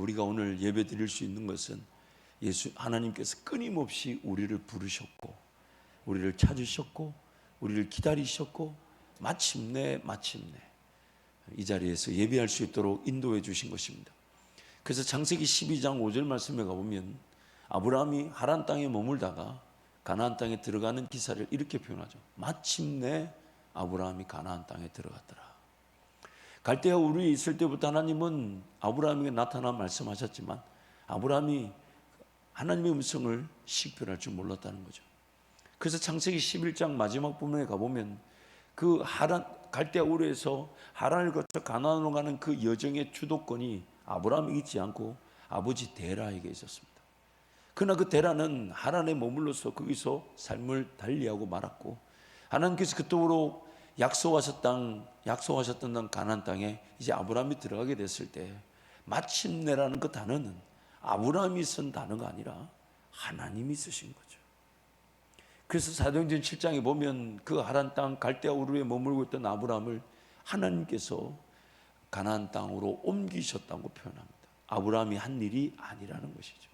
우리가 오늘 예배 드릴 수 있는 것은 하나님께서 끊임없이 우리를 부르셨고, 우리를 찾으셨고, 우리를 기다리셨고, 마침내 이 자리에서 예배할 수 있도록 인도해 주신 것입니다. 그래서 창세기 12장 5절 말씀에 가보면 아브라함이 하란 땅에 머물다가 가나안 땅에 들어가는 기사를 이렇게 표현하죠. 마침내 아브라함이 가나안 땅에 들어갔더라. 갈대아 우르에 있을 때부터 하나님은 아브라함에게 나타나 말씀하셨지만 아브라함이 하나님의 음성을 식별할 줄 몰랐다는 거죠. 그래서 창세기 11장 마지막 부분에 가보면 그 갈대아 우르에서 하란을 거쳐 가나안으로 가는 그 여정의 주도권이 아브라함이 있지 않고 아버지 데라에게 있었습니다. 그러나 그 데라는 하란에 머물러서 거기서 삶을 달리하고 말았고, 하나님께서 그쪽으로 약속하셨던 땅 가나안 땅에 이제 아브라함이 들어가게 됐을 때 마침내라는 그 단어는 아브라함이 쓴 단어가 아니라 하나님이 쓰신 거죠. 그래서 사도행전 7장에 보면 그 하란 땅 갈대아 우르에 머물고 있던 아브라함을 하나님께서 가나안 땅으로 옮기셨다고 표현합니다. 아브라함이 한 일이 아니라는 것이죠.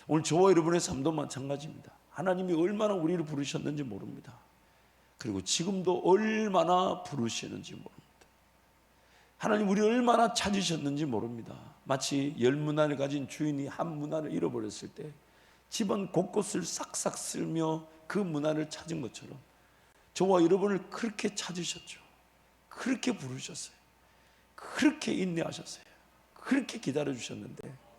오늘 저와 여러분의 삶도 마찬가지입니다. 하나님이 얼마나 우리를 부르셨는지 모릅니다. 그리고 지금도 얼마나 부르시는지 모릅니다. 하나님 우리를 얼마나 찾으셨는지 모릅니다. 마치 10문화를 가진 주인이 한 문화를 잃어버렸을 때 집안 곳곳을 싹싹 쓸며 그 문화를 찾은 것처럼 저와 여러분을 그렇게 찾으셨죠. 그렇게 부르셨어요. 그렇게 인내하셨어요. 그렇게 기다려주셨는데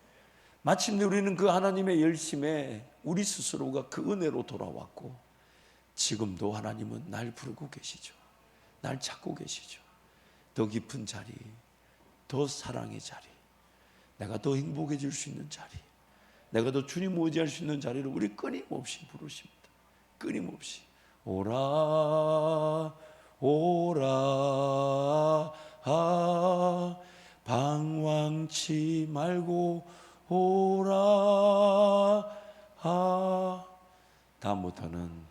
마침내 우리는 그 하나님의 열심에 우리 스스로가 그 은혜로 돌아왔고, 지금도 하나님은 날 부르고 계시죠. 날 찾고 계시죠. 더 깊은 자리, 더 사랑의 자리, 내가 더 행복해질 수 있는 자리, 내가 더 주님 의지할 수 있는 자리를 우리 끊임없이 부르십니다. 끊임없이 오라 오라 방황치 말고 오라 다음부터는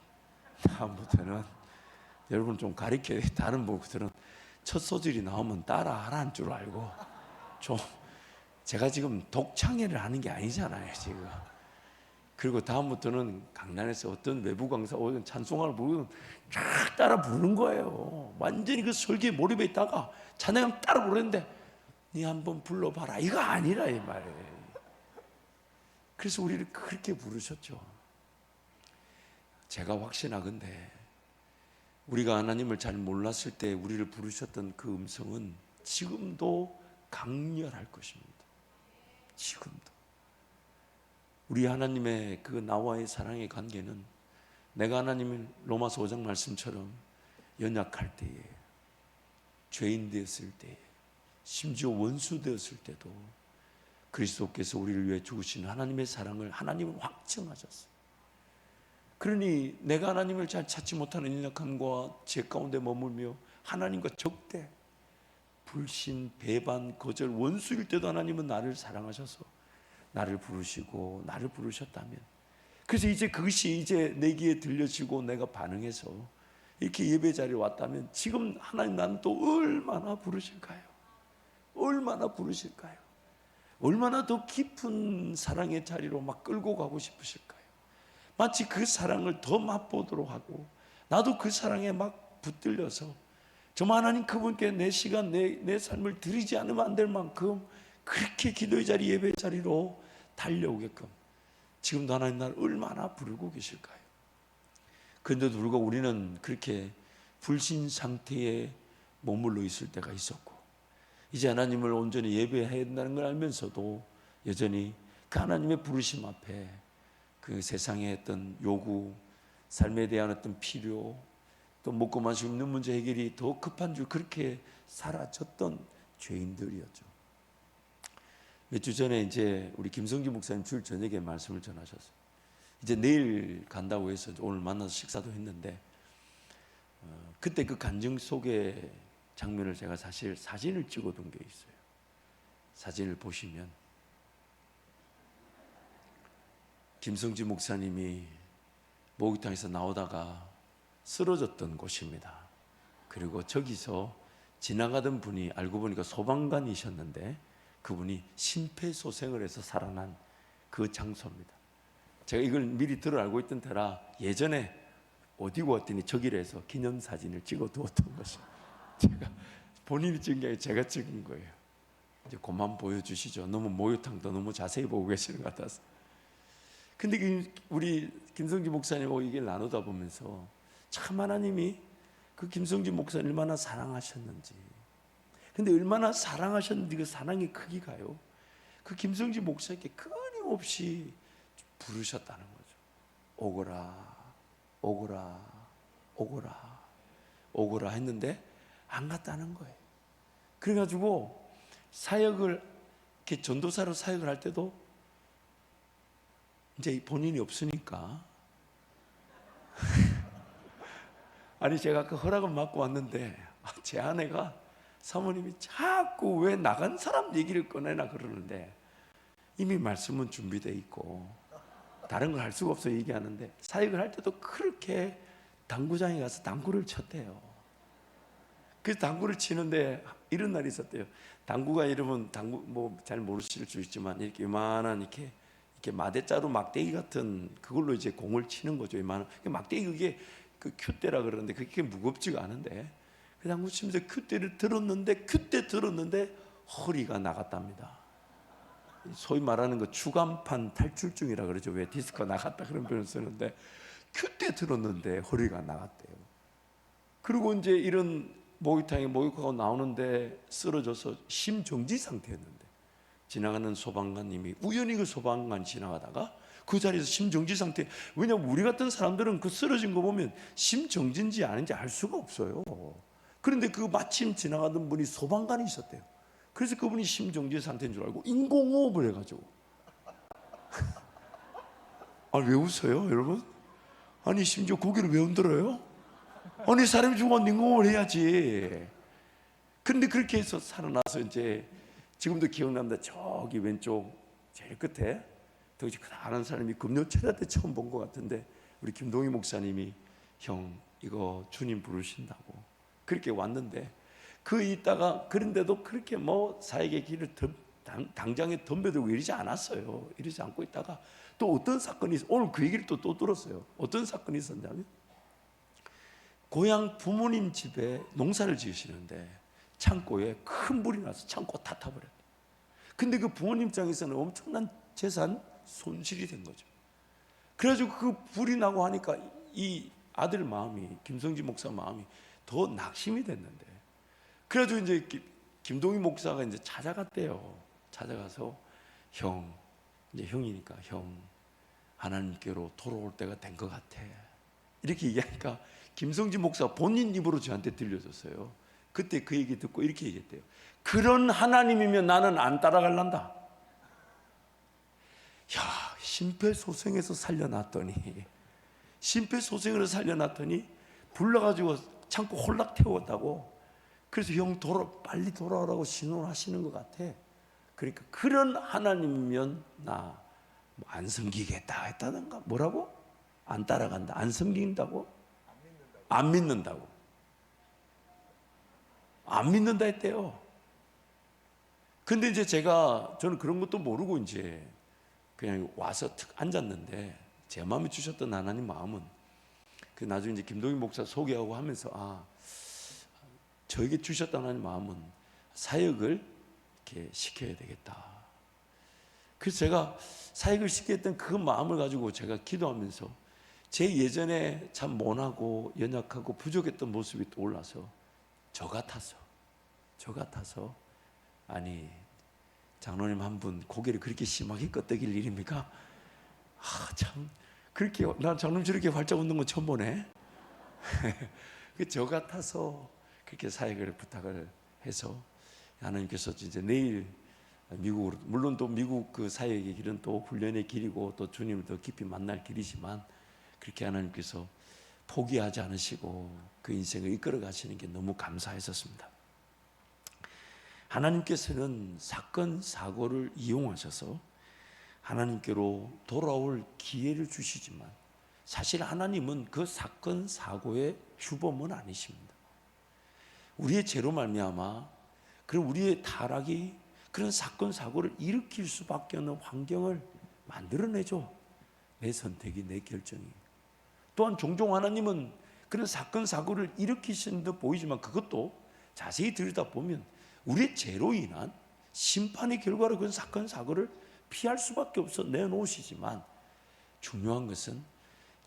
여러분 좀 가르쳐요. 다른 분들은 첫 소절이 나오면 따라하라는 줄 알고 좀, 제가 지금 독창회를 하는 게 아니잖아요 지금. 그리고 다음부터는 강단에서 어떤 외부 강사 찬송가를 부르면 쫙 따라 부르는 거예요. 완전히 그 설교에 몰입해 있다가 찬양 따라 부르는데 네 한번 불러봐라 이거 아니라 이 말이에요. 그래서 우리를 그렇게 부르셨죠. 제가 확신하건대 우리가 하나님을 잘 몰랐을 때 우리를 부르셨던 그 음성은 지금도 강렬할 것입니다. 지금도 우리 하나님의 그 나와의 사랑의 관계는 내가 하나님을 로마서 5장 말씀처럼 연약할 때에, 죄인 되었을 때에, 심지어 원수 되었을 때도 그리스도께서 우리를 위해 죽으신 하나님의 사랑을 하나님은 확증하셨어요. 그러니 내가 하나님을 잘 찾지 못하는 연약함과 죄 가운데 머물며 하나님과 적대, 불신, 배반, 거절, 원수일 때도 하나님은 나를 사랑하셔서 나를 부르시고 나를 부르셨다면, 그래서 이제 그것이 이제 내 귀에 들려지고 내가 반응해서 이렇게 예배 자리에 왔다면 지금 하나님 나는 또 얼마나 부르실까요? 얼마나 부르실까요? 얼마나 더 깊은 사랑의 자리로 막 끌고 가고 싶으실까요? 마치 그 사랑을 더 맛보도록 하고 나도 그 사랑에 막 붙들려서 정말 하나님 그분께 내 시간 내 삶을 드리지 않으면 안 될 만큼 그렇게 기도의 자리 예배 자리로 달려오게끔 지금도 하나님 나를 얼마나 부르고 계실까요? 그런데도 불구하고 우리는 그렇게 불신 상태에 머물러 있을 때가 있었고 이제 하나님을 온전히 예배해야 한다는 걸 알면서도 여전히 그 하나님의 부르심 앞에 그 세상의 어떤 요구, 삶에 대한 어떤 필요, 또 먹고 마시고 있는 문제 해결이 더 급한 줄 그렇게 살아졌던 죄인들이었죠. 몇 주 전에 이제 우리 김성주 목사님 주일 저녁에 말씀을 전하셨어요. 이제 내일 간다고 해서 오늘 만나서 식사도 했는데 그때 그 간증 속의 장면을 제가 사실 사진을 찍어둔 게 있어요. 사진을 보시면 김성주 목사님이 목욕탕에서 나오다가 쓰러졌던 곳입니다. 그리고 저기서 지나가던 분이 알고 보니까 소방관이셨는데 그분이 심폐소생을 해서 살아난 그 장소입니다. 제가 이걸 미리 들어 알고 있던 테라 예전에 어디고 왔더니 저기에서 기념사진을 찍어 두었던 것이, 제가 본인이 찍은 게 아니라 제가 찍은 거예요. 이제 그만 보여주시죠. 너무 목욕탕도 너무 자세히 보고 계시는 것 같아서. 근데 우리 김성지 목사님하고 얘기를 나누다 보면서 참 하나님이 그 김성지 목사님 얼마나 사랑하셨는지, 근데 얼마나 사랑하셨는지 그 사랑의 크기가요, 그 김성지 목사님께 끊임없이 부르셨다는 거죠. 오거라, 오거라, 오거라, 오거라 했는데 안 갔다는 거예요. 그래가지고 사역을, 이렇게 전도사로 사역을 할 때도 이제 본인이 없으니까 아니 제가 그 허락을 받고 왔는데 제 아내가, 사모님이 자꾸 왜 나간 사람 얘기를 꺼내나 그러는데 이미 말씀은 준비되어 있고 다른 걸 할 수가 없어 얘기하는데, 사역을 할 때도 그렇게 당구장에 가서 당구를 쳤대요. 그래서 당구를 치는데 이런 날이 있었대요. 당구가 이러면 당구 뭐 잘 모르실 수 있지만 이렇게 요만한 이렇게 마대자루 막대기 같은 그걸로 이제 공을 치는 거죠. 요만한 막대기, 그게 그 큐대라 그러는데 그게 무겁지가 않은데, 그 당구 치면서 큐대를 들었는데 허리가 나갔답니다. 소위 말하는 거 추간판 탈출증이라 그러죠. 왜 디스크가 나갔다 그런 표현을 쓰는데, 큐대 들었는데 허리가 나갔대요. 그리고 이제 이런 목욕탕에 목욕하고 나오는데 쓰러져서 심정지 상태였는데, 지나가는 소방관님이 우연히 그 소방관 지나가다가 그 자리에서 심정지 상태, 왜냐하면 우리 같은 사람들은 그 쓰러진 거 보면 심정지인지 아닌지 알 수가 없어요. 그런데 그 마침 지나가던 분이 소방관이 있었대요. 그래서 그분이 심정지 상태인 줄 알고 인공호흡을 해가지고 왜 웃어요 여러분? 아니 심지어 고개를 왜 흔들어요? 아니 사람이 죽으면 인공호흡을 해야지. 그런데 그렇게 해서 살아나서 이제 지금도 기억납니다. 저기 왼쪽 제일 끝에 덩치 크다란 사람이 금요철야 때 처음 본 것 같은데, 우리 김동희 목사님이 형 이거 주님 부르신다고 그렇게 왔는데, 그 있다가 그런데도 그렇게 뭐 사역의 길을 당장에 덤벼들고 이러지 않았어요. 이러지 않고 있다가 또 어떤 사건이 오늘 그 얘기를 또 들었어요. 어떤 사건이 있었냐면, 고향 부모님 집에 농사를 지으시는데 창고에 큰 불이 나서 창고 다 타버렸어요. 근데 그 부모님 입장에서는 엄청난 재산 손실이 된 거죠. 그래가지고 그 불이 나고 하니까 이 아들 마음이, 김성지 목사 마음이 더 낙심이 됐는데, 그래가지고 이제 김동희 목사가 이제 찾아갔대요. 찾아가서 형, 이제 형이니까 형, 하나님께로 돌아올 때가 된 것 같아. 이렇게 얘기하니까 김성지 목사 본인 입으로 저한테 들려줬어요. 그때 그 얘기 듣고 이렇게 얘기했대요. 그런 하나님이면 나는 안 따라갈란다. 야, 심폐소생해서 살려놨더니, 심폐소생으로 살려놨더니 불러가지고 창고 홀락 태웠다고. 그래서 형 빨리 돌아오라고 신호를 하시는 것 같아. 그러니까 그런 하나님이면 나 안 섬기겠다 했다던가. 뭐라고? 안 따라간다. 안 섬긴다고? 안 믿는다고. 안 믿는다 했대요. 근데 이제 저는 그런 것도 모르고 이제 그냥 와서 툭 앉았는데, 제 마음에 주셨던 하나님 마음은, 그 나중에 이제 김동희 목사 소개하고 하면서 저에게 주셨던 하나님 마음은 사역을 이렇게 시켜야 되겠다. 그래서 제가 사역을 시켰던 그 마음을 가지고 제가 기도하면서 제 예전에 참 모나고 연약하고 부족했던 모습이 떠올라서 저 같아서 아니 장로님 한 분 고개를 그렇게 심하게 끄덕일 일입니까? 참 그렇게 난 장로님 저렇게 활짝 웃는 건 처음 보네. 저 같아서 그렇게 사역을 부탁을 해서 하나님께서 이제 내일 미국으로, 물론 또 미국 그 사역의 길은 또 훈련의 길이고 또 주님을 더 깊이 만날 길이지만, 그렇게 하나님께서 포기하지 않으시고 그 인생을 이끌어 가시는 게 너무 감사했었습니다. 하나님께서는 사건 사고를 이용하셔서 하나님께로 돌아올 기회를 주시지만, 사실 하나님은 그 사건 사고의 주범은 아니십니다. 우리의 죄로 말미암아, 그럼 우리의 타락이, 그런 사건 사고를 일으킬 수밖에 없는 환경을 만들어내죠. 내 선택이, 내 결정이. 또한 종종 하나님은 그런 사건 사고를 일으키시는 듯 보이지만 그것도 자세히 들여다보면 우리의 죄로 인한 심판의 결과로 그런 사건 사고를 피할 수밖에 없어 내놓으시지만, 중요한 것은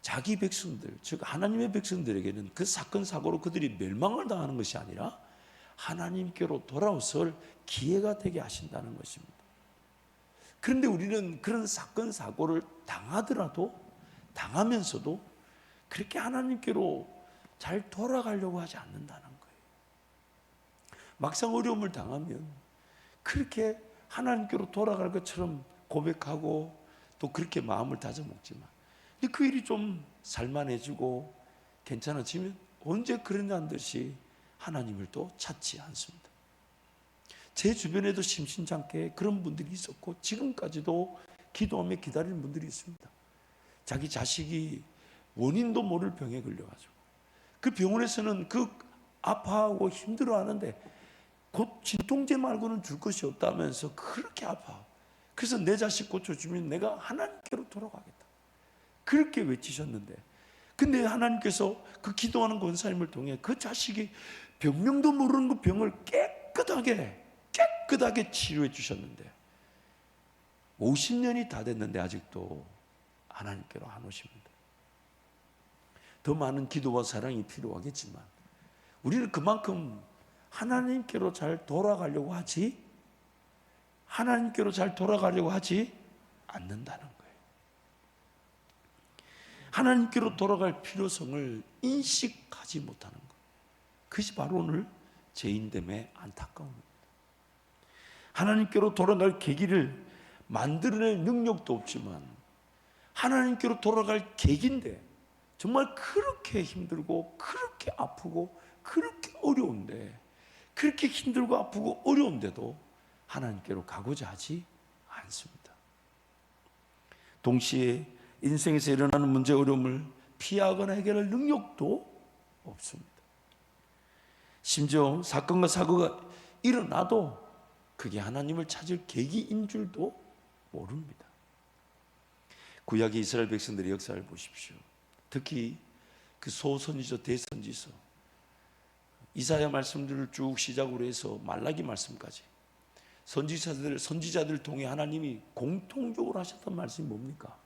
자기 백성들, 즉 하나님의 백성들에게는 그 사건 사고로 그들이 멸망을 당하는 것이 아니라 하나님께로 돌아올 기회가 되게 하신다는 것입니다. 그런데 우리는 그런 사건 사고를 당하면서도 그렇게 하나님께로 잘 돌아가려고 하지 않는다는 거예요. 막상 어려움을 당하면 그렇게 하나님께로 돌아갈 것처럼 고백하고 또 그렇게 마음을 다져먹지만, 근데 그 일이 좀 살만해지고 괜찮아지면 언제 그러냐는 듯이 하나님을 또 찾지 않습니다. 제 주변에도 심심찮게 그런 분들이 있었고 지금까지도 기도하며 기다리는 분들이 있습니다. 자기 자식이 원인도 모를 병에 걸려가지고 그 병원에서는 그 아파하고 힘들어하는데 곧 진통제 말고는 줄 것이 없다면서 그렇게 아파. 그래서 내 자식 고쳐주면 내가 하나님께로 돌아가겠다, 그렇게 외치셨는데, 근데 하나님께서 그 기도하는 권사님을 통해 그 자식이 병명도 모르는 그 병을 깨끗하게 치료해 주셨는데 50년이 다 됐는데 아직도 하나님께로 안 오십니다. 더 많은 기도와 사랑이 필요하겠지만 우리는 그만큼 하나님께로 잘 돌아가려고 하지 않는다는 거예요. 하나님께로 돌아갈 필요성을 인식하지 못하는 것, 그것이 바로 오늘 죄인됨의 안타까움입니다. 하나님께로 돌아갈 계기를 만들어낼 능력도 없지만 하나님께로 돌아갈 계기인데 정말 그렇게 힘들고 그렇게 아프고 그렇게 어려운데, 그렇게 힘들고 아프고 어려운데도 하나님께로 가고자 하지 않습니다. 동시에 인생에서 일어나는 문제 어려움을 피하거나 해결할 능력도 없습니다. 심지어 사건과 사고가 일어나도 그게 하나님을 찾을 계기인 줄도 모릅니다. 구약의 이스라엘 백성들의 역사를 보십시오. 특히 그 소선지서, 대선지서, 이사야 말씀들을 쭉 시작으로 해서 말라기 말씀까지 선지자들을 통해 하나님이 공통적으로 하셨던 말씀이 뭡니까?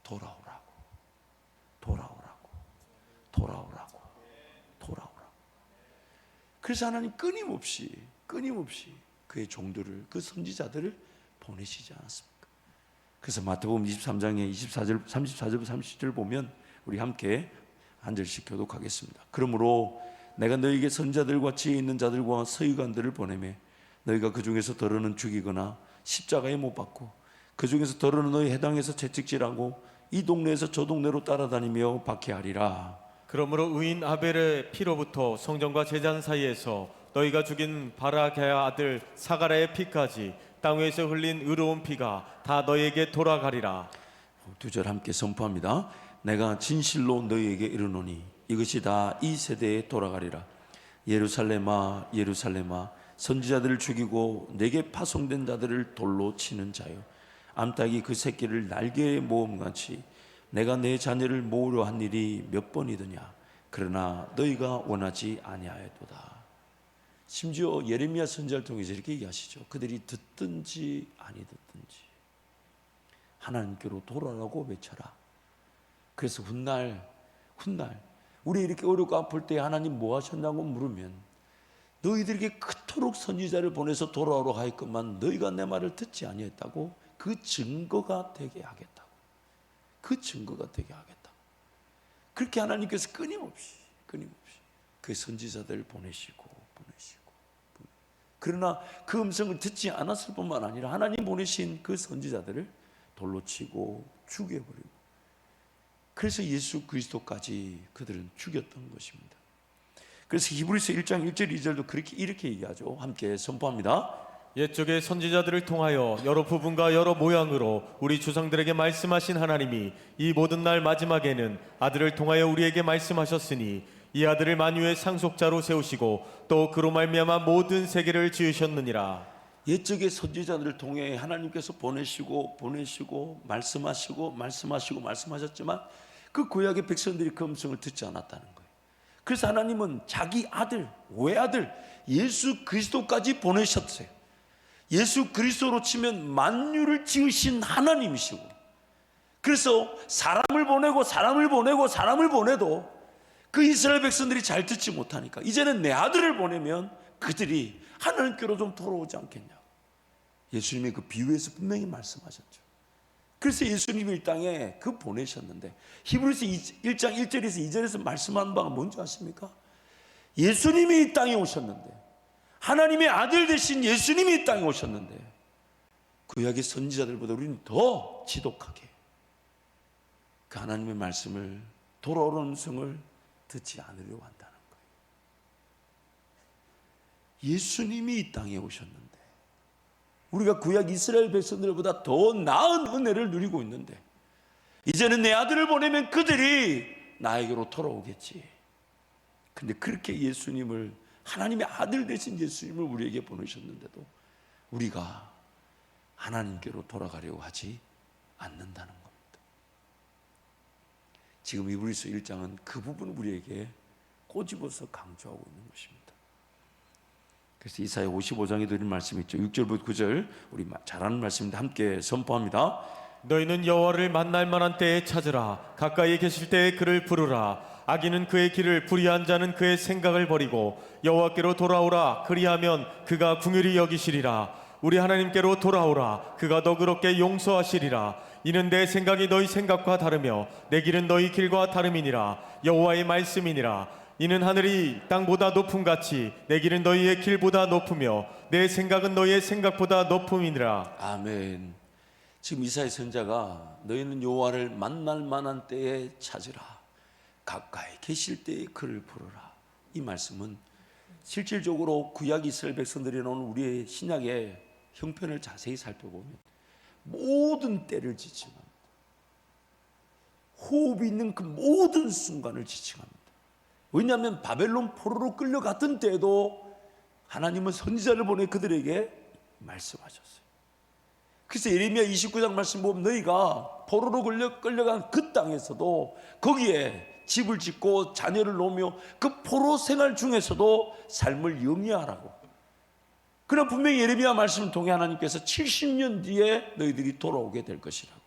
돌아오라고. 그래서 하나님 끊임없이 그의 종들을, 그 선지자들을 보내시지 않았습니까? 그래서 마태복음 23장의 34절 30절 보면 우리 함께 한 절씩 교독하겠습니다. 그러므로 내가 너희에게 선지자들과 지혜 있는 자들과 서기관들을 보내매 너희가 그 중에서 더러는 죽이거나 십자가에 못 박고 그 중에서 더러는 너희 해당에서 채찍질하고 이 동네에서 저 동네로 따라다니며 박해하리라. 그러므로 의인 아벨의 피로부터 성전과 제단 사이에서 너희가 죽인 바라게야 아들 사가랴의 피까지 땅 위에서 흘린 의로운 피가 다 너희에게 돌아가리라. 두 절 함께 선포합니다. 내가 진실로 너희에게 이르노니 이것이 다 이 세대에 돌아가리라. 예루살렘아 예루살렘아 선지자들을 죽이고 내게 파송된 자들을 돌로 치는 자여, 암탉이 그 새끼를 날개에 모음같이 내가 내 자녀를 모으려 한 일이 몇 번이더냐. 그러나 너희가 원하지 아니하였도다. 심지어 예레미야 선지자를 통해서 이렇게 얘기하시죠. 그들이 듣든지 아니 듣든지 하나님께로 돌아라고 외쳐라. 그래서 훗날 우리 이렇게 어렵고 아플 때 하나님 뭐 하셨냐고 물으면 너희들에게 그토록 선지자를 보내서 돌아오라 하였건만 너희가 내 말을 듣지 아니했다고 그 증거가 되게 하겠다고. 그렇게 하나님께서 끊임없이 그 선지자들을 보내시고 그러나 그 음성을 듣지 않았을 뿐만 아니라 하나님 보내신 그 선지자들을 돌로 치고 죽여버리고, 그래서 예수 그리스도까지 그들은 죽였던 것입니다. 그래서 히브리서 1장 1절 2절도 이렇게 얘기하죠. 함께 선포합니다. 옛적의 선지자들을 통하여 여러 부분과 여러 모양으로 우리 조상들에게 말씀하신 하나님이 이 모든 날 마지막에는 아들을 통하여 우리에게 말씀하셨으니 이 아들을 만유의 상속자로 세우시고 또 그로 말미암아 모든 세계를 지으셨느니라. 옛적의 선지자들을 통해 하나님께서 보내시고 말씀하셨지만 그 구약의 백성들이 그 음성을 듣지 않았다는 거예요. 그래서 하나님은 자기 아들, 외아들 예수 그리스도까지 보내셨어요. 예수 그리스도로 치면 만유를 지으신 하나님이시고, 그래서 사람을 보내도 그 이스라엘 백성들이 잘 듣지 못하니까 이제는 내 아들을 보내면 그들이 하나님께로 좀 돌아오지 않겠냐. 예수님이 그 비유에서 분명히 말씀하셨죠. 그래서 예수님이 이 땅에 그 보내셨는데, 히브리서 1장 1절에서 2절에서 말씀한 바가 뭔지 아십니까? 예수님이 이 땅에 오셨는데, 하나님의 아들 되신 예수님이 이 땅에 오셨는데, 구약의 선지자들보다 우리는 더 지독하게 그 하나님의 말씀을, 돌아오는 음성을 듣지 않으려고 한다는 거예요. 예수님이 이 땅에 오셨는데, 우리가 구약 이스라엘 백성들보다 더 나은 은혜를 누리고 있는데, 이제는 내 아들을 보내면 그들이 나에게로 돌아오겠지. 근데 그렇게 예수님을, 하나님의 아들 되신 예수님을 우리에게 보내셨는데도 우리가 하나님께로 돌아가려고 하지 않는다는 겁니다. 지금 히브리서 1장은 그 부분을 우리에게 꼬집어서 강조하고 있는 것입니다. 그래서 이사야 55장에 드린 말씀이 있죠. 6절부터 9절 우리 잘 아는 말씀인데 함께 선포합니다. 너희는 여호와를 만날 만한 때에 찾으라. 가까이 계실 때에 그를 부르라. 악인은 그의 길을, 불의한 자는 그의 생각을 버리고 여호와께로 돌아오라. 그리하면 그가 긍휼히 여기시리라. 우리 하나님께로 돌아오라. 그가 너그럽게 용서하시리라. 이는 내 생각이 너희 생각과 다르며 내 길은 너희 길과 다름이니라. 여호와의 말씀이니라. 이는 하늘이 땅보다 높음같이 내 길은 너희의 길보다 높으며 내 생각은 너희의 생각보다 높음이니라. 아멘. 지금 이사야 선지자가 너희는 여호와를 만날 만한 때에 찾으라. 가까이 계실 때에 그를 부르라. 이 말씀은 실질적으로 구약 이스라엘 백성들이 나오는 우리의 신약의 형편을 자세히 살펴보면 모든 때를 지칭합니다. 호흡이 있는 그 모든 순간을 지칭합니다. 왜냐하면 바벨론 포로로 끌려갔던 때에도 하나님은 선지자를 보내 그들에게 말씀하셨어요. 그래서 예레미야 29장 말씀 보면 너희가 포로로 끌려간 그 땅에서도 거기에 집을 짓고 자녀를 놓으며 그 포로 생활 중에서도 삶을 영위하라고. 그러나 분명히 예레미야 말씀을 통해 하나님께서 70년 뒤에 너희들이 돌아오게 될 것이라고.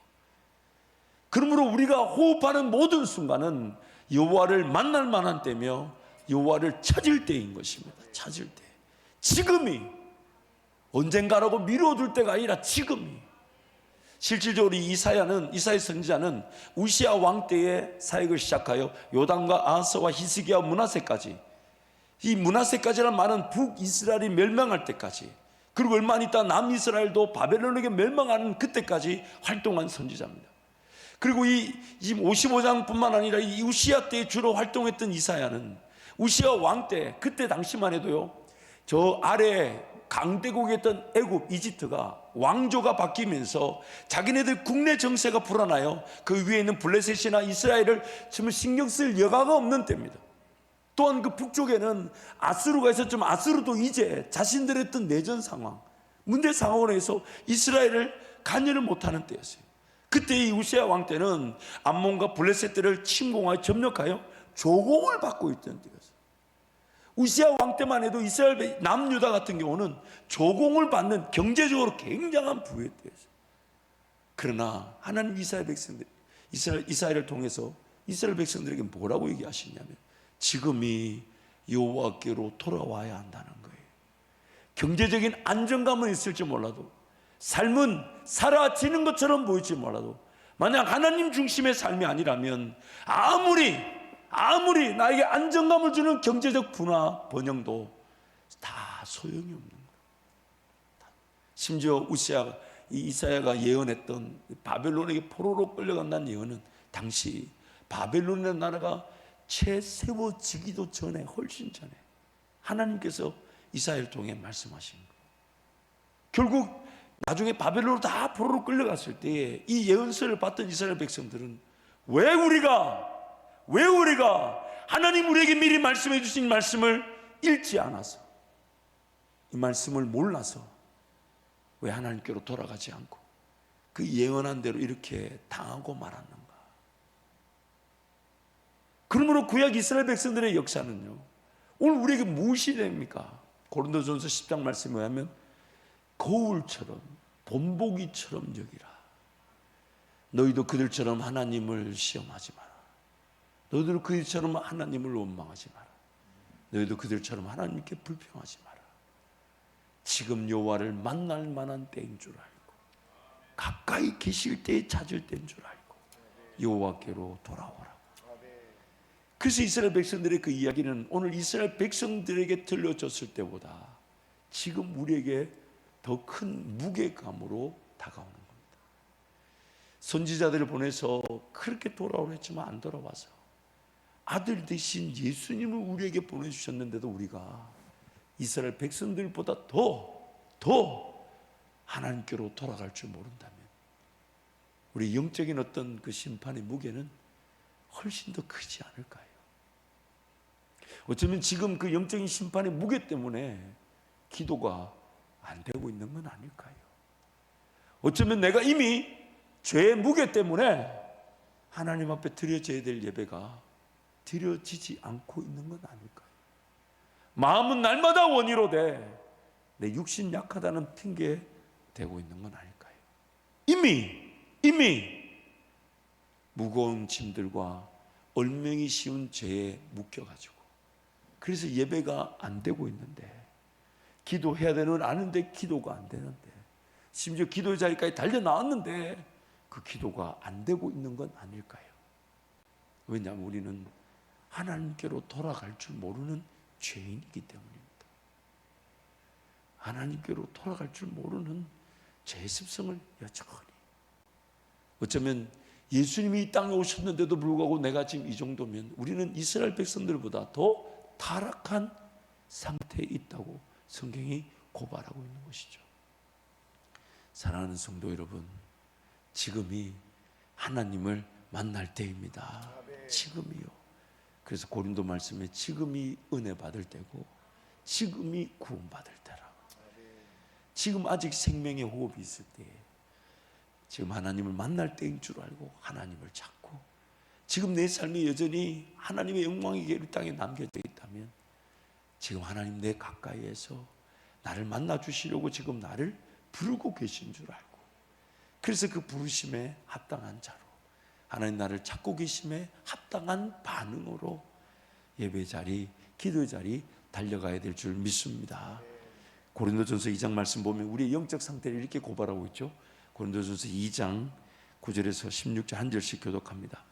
그러므로 우리가 호흡하는 모든 순간은 여호와를 만날 만한 때며 여호와를 찾을 때인 것입니다. 찾을 때. 지금이, 언젠가라고 미뤄둘 때가 아니라 지금이. 실질적으로 이사야 선지자는 우시야 왕 때에 사역을 시작하여 요담과 아하스와 히스기야 므낫세까지, 이 므낫세까지라는 말은 북이스라엘이 멸망할 때까지, 그리고 얼마 안 있다 남이스라엘도 바벨론에게 멸망하는 그때까지 활동한 선지자입니다. 그리고 이 55장뿐만 아니라 이 우시야 때에 주로 활동했던 이사야는 우시야 왕 때, 그때 당시만 해도요, 저 아래 강대국이었던 애굽, 이집트가 왕조가 바뀌면서 자기네들 국내 정세가 불안하여 그 위에 있는 블레셋이나 이스라엘을 정말 신경 쓸 여가가 없는 때입니다. 또한 그 북쪽에는 아수르가 있었지만 아수르도 이제 자신들의 어떤 내전 상황, 문제 상황으로 해서 이스라엘을 관여를 못하는 때였어요. 그때 이 우시야 왕 때는 암몬과 블레셋들을 침공하여 점령하여 조공을 받고 있던 때였어요. 우시야 왕 때만 해도 이스라엘 남유다 같은 경우는 조공을 받는 경제적으로 굉장한 부의 때였어요. 그러나 하나님 이스라엘을 통해서 이스라엘 백성들에게 뭐라고 얘기하시냐면 지금이 여호와께로 돌아와야 한다는 거예요. 경제적인 안정감은 있을지 몰라도, 삶은 사라지는 것처럼 보일지 몰라도, 만약 하나님 중심의 삶이 아니라면 아무리 나에게 안정감을 주는 경제적 분화, 번영도 다 소용이 없는 거예요. 심지어 이사야가 예언했던 바벨론에게 포로로 끌려간다는 예언은 당시 바벨론이라는 나라가 채 세워지기도 전에, 훨씬 전에 하나님께서 이사야를 통해 말씀하신 거예요. 결국 나중에 바벨론으로 다 포로로 끌려갔을 때에 이 예언서를 받던 이스라엘 백성들은 왜 우리가 하나님 우리에게 미리 말씀해 주신 말씀을 읽지 않아서, 이 말씀을 몰라서 왜 하나님께로 돌아가지 않고 그 예언한 대로 이렇게 당하고 말았는가? 그러므로 구약 이스라엘 백성들의 역사는요, 오늘 우리에게 무엇이 됩니까? 고린도전서 10장 말씀에 의하면 거울처럼 본보기처럼 여기라. 너희도 그들처럼 하나님을 시험하지 마라. 너희도 그들처럼 하나님을 원망하지 마라. 너희도 그들처럼 하나님께 불평하지 마라. 지금 여호와를 만날 만한 때인 줄 알고 가까이 계실 때에 찾을 때인 줄 알고 여호와께로 돌아오라. 그래서 이스라엘 백성들의 그 이야기는 오늘 이스라엘 백성들에게 들려졌을 때보다 지금 우리에게 더 큰 무게감으로 다가오는 겁니다. 선지자들을 보내서 그렇게 돌아오라 했지만 안 돌아와서 아들 대신 예수님을 우리에게 보내주셨는데도 우리가 이스라엘 백성들보다 더 하나님께로 돌아갈 줄 모른다면 우리 영적인 어떤 그 심판의 무게는 훨씬 더 크지 않을까요? 어쩌면 지금 그 영적인 심판의 무게 때문에 기도가 안 되고 있는 건 아닐까요? 어쩌면 내가 이미 죄의 무게 때문에 하나님 앞에 드려져야 될 예배가 드려지지 않고 있는 건 아닐까요? 마음은 날마다 원의로 돼 내 육신 약하다는 핑계 대고 있는 건 아닐까요? 이미 무거운 짐들과 얼명이 쉬운 죄에 묶여가지고 그래서 예배가 안 되고 있는데 기도해야 되는 아는데 기도가 안 되는데 심지어 기도의 자리까지 달려 나왔는데 그 기도가 안 되고 있는 건 아닐까요? 왜냐하면 우리는 하나님께로 돌아갈 줄 모르는 죄인이기 때문입니다. 하나님께로 돌아갈 줄 모르는 죄의 습성을 여전히 어쩌면 예수님이 이 땅에 오셨는데도 불구하고 내가 지금 이 정도면 우리는 이스라엘 백성들보다 더 타락한 상태에 있다고 성경이 고발하고 있는 것이죠. 사랑하는 성도 여러분, 지금이 하나님을 만날 때입니다. 지금이요. 그래서 고린도 말씀에 지금이 은혜 받을 때고 지금이 구원받을 때라. 지금 아직 생명의 호흡이 있을 때 지금 하나님을 만날 때인 줄 알고 하나님을 찾고 지금 내 삶이 여전히 하나님의 영광이 이 땅에 남겨져 있다면 지금 하나님 내 가까이에서 나를 만나 주시려고 지금 나를 부르고 계신 줄 알고 그래서 그 부르심에 합당한 자로 하나님 나를 찾고 계심에 합당한 반응으로 예배 자리, 기도의 자리 달려가야 될 줄 믿습니다. 고린도전서 2장 말씀 보면 우리의 영적 상태를 이렇게 고발하고 있죠. 고린도전서 2장 9절에서 16절 한 절씩 교독합니다.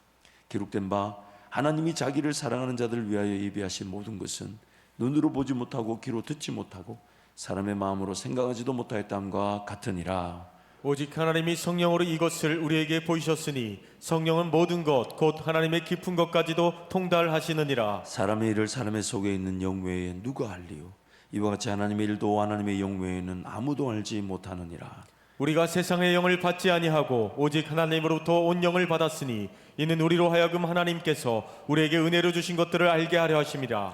기록된 바 하나님이 자기를 사랑하는 자들을 위하여 예비하신 모든 것은 눈으로 보지 못하고 귀로 듣지 못하고 사람의 마음으로 생각하지도 못하였다함과 같으니라. 오직 하나님이 성령으로 이것을 우리에게 보이셨으니 성령은 모든 것 곧 하나님의 깊은 것까지도 통달하시느니라. 사람의 일을 사람의 속에 있는 영 외에 누가 알리요? 이와 같이 하나님의 일도 하나님의 영 외에는 아무도 알지 못하느니라. 우리가 세상의 영을 받지 아니하고 오직 하나님으로부터 온 영을 받았으니 이는 우리로 하여금 하나님께서 우리에게 은혜로 주신 것들을 알게 하려 하심이라.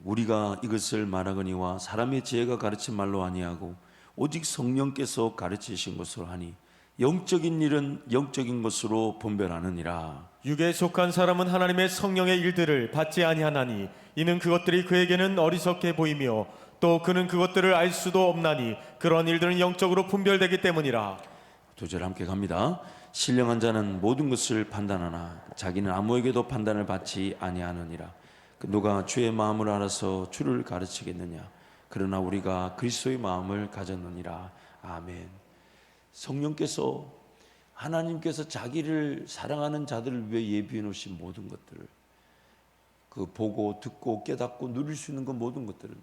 우리가 이것을 말하거니와 사람의 지혜가 가르친 말로 아니하고 오직 성령께서 가르치신 것으로 하니 영적인 일은 영적인 것으로 분별하느니라. 육에 속한 사람은 하나님의 성령의 일들을 받지 아니하나니 이는 그것들이 그에게는 어리석게 보이며 또 그는 그것들을 알 수도 없나니 그런 일들은 영적으로 분별되기 때문이라. 2절 함께 갑니다. 신령한 자는 모든 것을 판단하나 자기는 아무에게도 판단을 받지 아니하느니라. 누가 주의 마음을 알아서 주를 가르치겠느냐. 그러나 우리가 그리스도의 마음을 가졌느니라. 아멘. 성령께서 하나님께서 자기를 사랑하는 자들을 위해 예비해 놓으신 모든 것들을 그 보고 듣고 깨닫고 누릴 수 있는 그 모든 것들을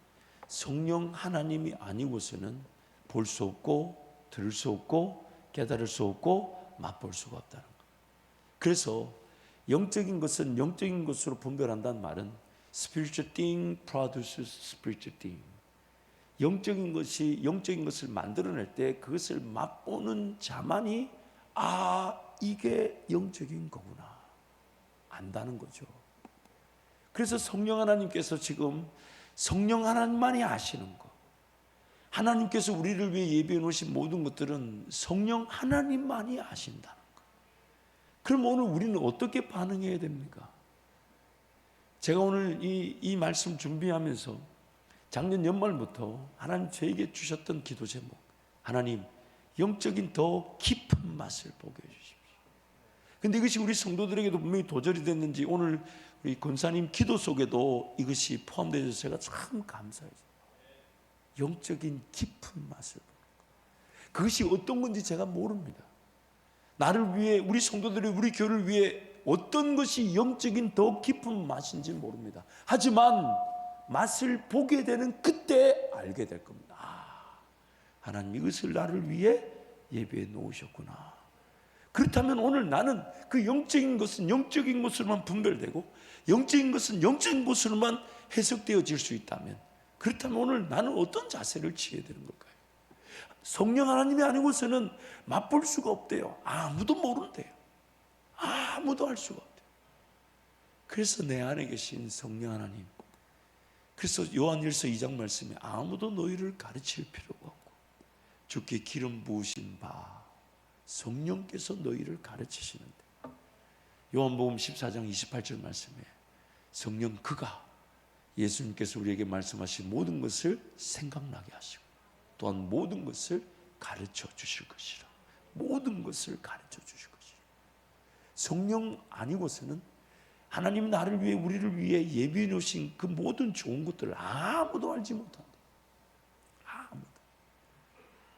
성령 하나님이 아니고서는 볼 수 없고 들을 수 없고 깨달을 수 없고 맛볼 수가 없다는 것. 그래서 영적인 것은 영적인 것으로 분별한다는 말은 spiritual thing produces spiritual thing. 영적인 것이 영적인 것을 만들어낼 때 그것을 맛보는 자만이 이게 영적인 거구나 안다는 거죠. 그래서 성령 하나님께서 지금 성령 하나님만이 아시는 것, 하나님께서 우리를 위해 예비해 놓으신 모든 것들은 성령 하나님만이 아신다는 거. 그럼 오늘 우리는 어떻게 반응해야 됩니까? 제가 오늘 이 말씀 준비하면서 작년 연말부터 하나님 저에게 주셨던 기도 제목, 하나님 영적인 더 깊은 맛을 보게 해주십시오. 근데 이것이 우리 성도들에게도 분명히 도전이 됐는지 오늘 우리 권사님 기도 속에도 이것이 포함되어 있어서 제가 참 감사해요. 영적인 깊은 맛을 보는 것. 그것이 어떤 건지 제가 모릅니다. 나를 위해, 우리 성도들이 우리 교회를 위해 어떤 것이 영적인 더 깊은 맛인지 모릅니다. 하지만 맛을 보게 되는 그때 알게 될 겁니다. 아, 하나님 이것을 나를 위해 예배해 놓으셨구나. 그렇다면 오늘 나는 그 영적인 것은 영적인 것으로만 분별되고 영적인 것은 영적인 것으로만 해석되어질 수 있다면, 그렇다면 오늘 나는 어떤 자세를 취해야 되는 걸까요? 성령 하나님이 아니고서는 맛볼 수가 없대요. 아무도 모른대요. 아무도 알 수가 없대요. 그래서 내 안에 계신 성령 하나님, 그래서 요한일서 2장 말씀에 아무도 너희를 가르칠 필요가 없고 주께 기름 부으신 바 성령께서 너희를 가르치시는데, 요한복음 14장 28절 말씀에 성령 그가, 예수님께서 우리에게 말씀하신 모든 것을 생각나게 하시고 또한 모든 것을 가르쳐 주실 것이라. 모든 것을 가르쳐 주실 것이라. 성령 아니고서는 하나님 나를 위해 우리를 위해 예비해 놓으신 그 모든 좋은 것들을 아무도 알지 못한다. 아무도.